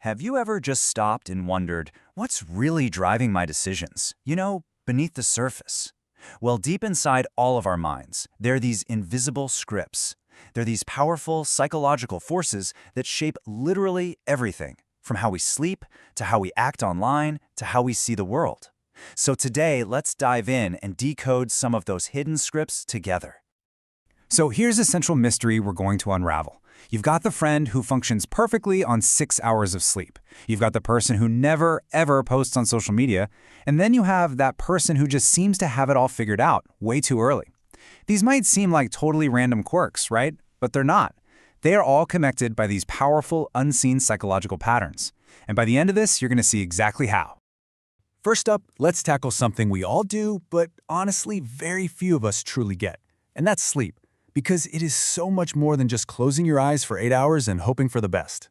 Have you ever just stopped and wondered, what's really driving my decisions? Beneath the surface. Well, deep inside all of our minds, there are these invisible scripts. They're these powerful psychological forces that shape literally everything, from how we sleep, to how we act online, to how we see the world. So today, let's dive in and decode some of those hidden scripts together. So here's a central mystery we're going to unravel. You've got the friend who functions perfectly on 6 hours of sleep. You've got the person who never, ever posts on social media. And then you have that person who just seems to have it all figured out way too early. These might seem like totally random quirks, right? But they're not. They are all connected by these powerful, unseen psychological patterns. And by the end of this, you're going to see exactly how. First up, let's tackle something we all do, but honestly, very few of us truly get. And that's sleep. Because it is so much more than just closing your eyes for 8 hours and hoping for the best.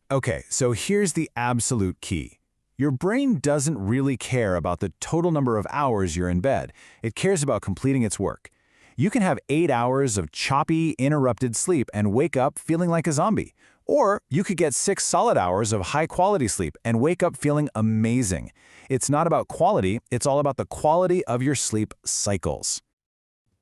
Okay, so here's the absolute key. Your brain doesn't really care about the total number of hours you're in bed. It cares about completing its work. You can have 8 hours of choppy, interrupted sleep and wake up feeling like a zombie. Or you could get 6 solid hours of high-quality sleep and wake up feeling amazing. It's not about quality, it's all about the quality of your sleep cycles.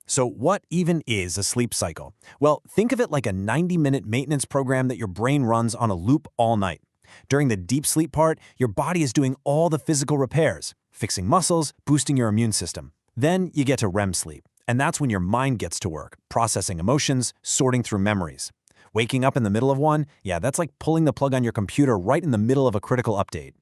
So what even is a sleep cycle? Well, think of it like a 90-minute maintenance program that your brain runs on a loop all night. During the deep sleep part, your body is doing all the physical repairs, fixing muscles, boosting your immune system. Then you get to REM sleep, and that's when your mind gets to work, processing emotions, sorting through memories. Waking up in the middle of one, yeah, that's like pulling the plug on your computer right in the middle of a critical update.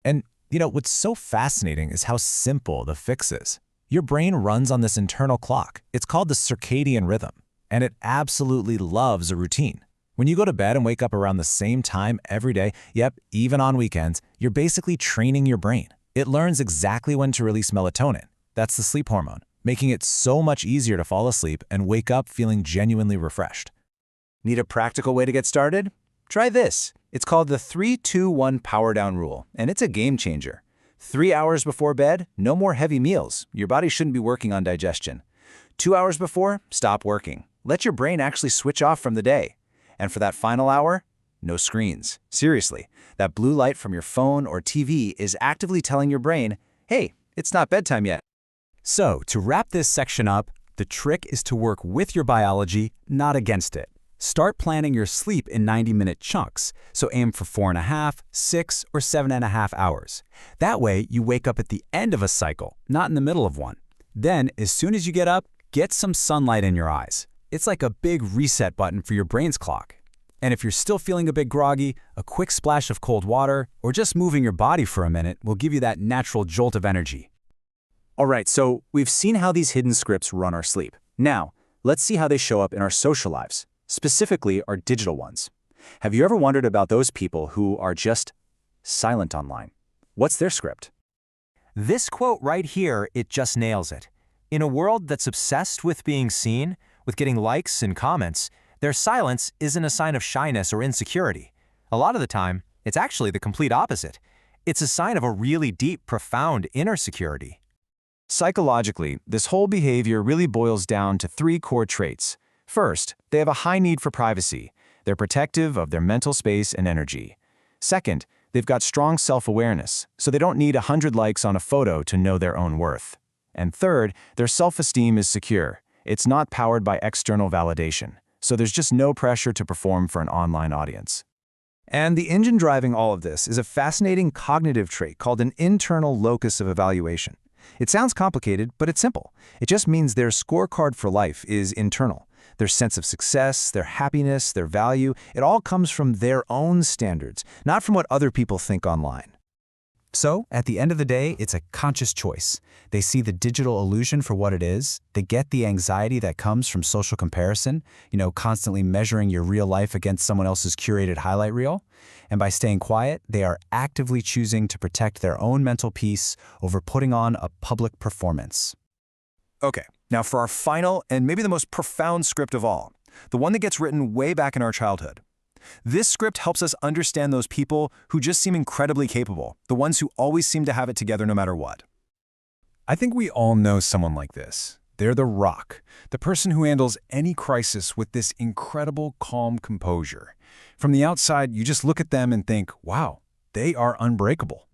And, what's so fascinating is how simple the fix is. Your brain runs on this internal clock. It's called the circadian rhythm, and it absolutely loves a routine. When you go to bed and wake up around the same time every day, yep, even on weekends, you're basically training your brain. It learns exactly when to release melatonin. That's the sleep hormone, making it so much easier to fall asleep and wake up feeling genuinely refreshed. Need a practical way to get started? Try this. It's called the 3-2-1 power down rule, and it's a game changer. 3 hours before bed, no more heavy meals. Your body shouldn't be working on digestion. 2 hours before, stop working. Let your brain actually switch off from the day. And for that final hour, no screens. Seriously, that blue light from your phone or TV is actively telling your brain, hey, it's not bedtime yet. So, to wrap this section up, the trick is to work with your biology, not against it. Start planning your sleep in 90-minute chunks, so aim for 4.5, 6, or 7.5 hours. That way, you wake up at the end of a cycle, not in the middle of one. Then, as soon as you get up, get some sunlight in your eyes. It's like a big reset button for your brain's clock. And if you're still feeling a bit groggy, a quick splash of cold water, or just moving your body for a minute will give you that natural jolt of energy. All right, so we've seen how these hidden scripts run our sleep. Now, let's see how they show up in our social lives. Specifically our digital ones. Have you ever wondered about those people who are just silent online? What's their script? This quote right here, it just nails it. In a world that's obsessed with being seen, with getting likes and comments, their silence isn't a sign of shyness or insecurity. A lot of the time, it's actually the complete opposite. It's a sign of a really deep, profound inner security. Psychologically, this whole behavior really boils down to 3 core traits. First, they have a high need for privacy. They're protective of their mental space and energy. Second, they've got strong self-awareness, so they don't need 100 likes on a photo to know their own worth. And third, their self-esteem is secure. It's not powered by external validation, so there's just no pressure to perform for an online audience. And the engine driving all of this is a fascinating cognitive trait called an internal locus of evaluation. It sounds complicated, but it's simple. It just means their scorecard for life is internal. Their sense of success, their happiness, their value, it all comes from their own standards, not from what other people think online. So, at the end of the day, it's a conscious choice. They see the digital illusion for what it is. They get the anxiety that comes from social comparison, constantly measuring your real life against someone else's curated highlight reel. And by staying quiet, they are actively choosing to protect their own mental peace over putting on a public performance. Okay, now for our final and maybe the most profound script of all, the one that gets written way back in our childhood. This script helps us understand those people who just seem incredibly capable, the ones who always seem to have it together no matter what. I think we all know someone like this. They're the rock, the person who handles any crisis with this incredible calm composure. From the outside, you just look at them and think, wow, they are unbreakable.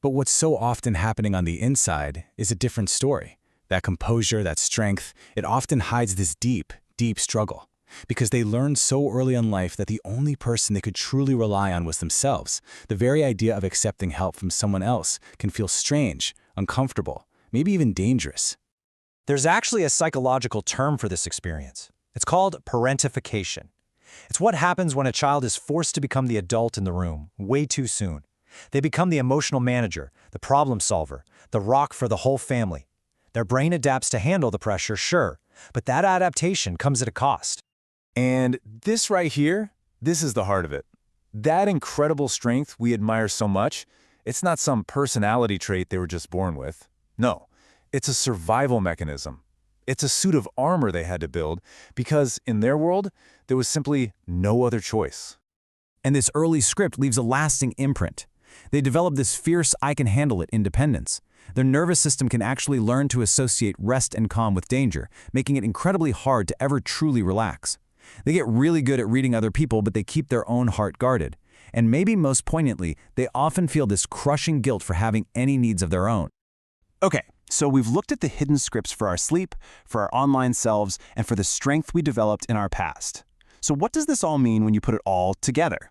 But what's so often happening on the inside is a different story. That composure, that strength, it often hides this deep, deep struggle. Because they learned so early in life that the only person they could truly rely on was themselves. The very idea of accepting help from someone else can feel strange, uncomfortable, maybe even dangerous. There's actually a psychological term for this experience. It's called parentification. It's what happens when a child is forced to become the adult in the room way too soon. They become the emotional manager, the problem solver, the rock for the whole family. Their brain adapts to handle the pressure, sure, but that adaptation comes at a cost. And this right here, this is the heart of it. That incredible strength we admire so much, it's not some personality trait they were just born with. No, it's a survival mechanism. It's a suit of armor they had to build because, in their world, there was simply no other choice. And this early script leaves a lasting imprint. They develop this fierce I-can-handle-it independence. Their nervous system can actually learn to associate rest and calm with danger, making it incredibly hard to ever truly relax. They get really good at reading other people, but they keep their own heart guarded. And maybe most poignantly, they often feel this crushing guilt for having any needs of their own. Okay, so we've looked at the hidden scripts for our sleep, for our online selves, and for the strength we developed in our past. So what does this all mean when you put it all together?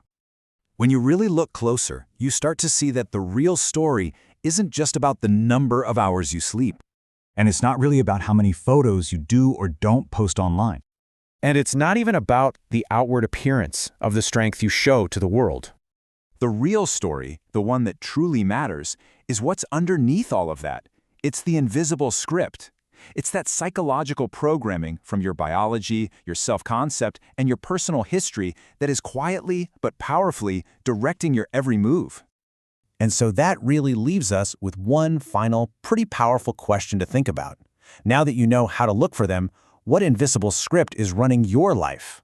When you really look closer, you start to see that the real story isn't just about the number of hours you sleep. And it's not really about how many photos you do or don't post online. And it's not even about the outward appearance of the strength you show to the world. The real story, the one that truly matters, is what's underneath all of that. It's the invisible script. It's that psychological programming from your biology, your self-concept, and your personal history that is quietly but powerfully directing your every move. And so that really leaves us with one final, pretty powerful question to think about. Now that you know how to look for them, what invisible script is running your life?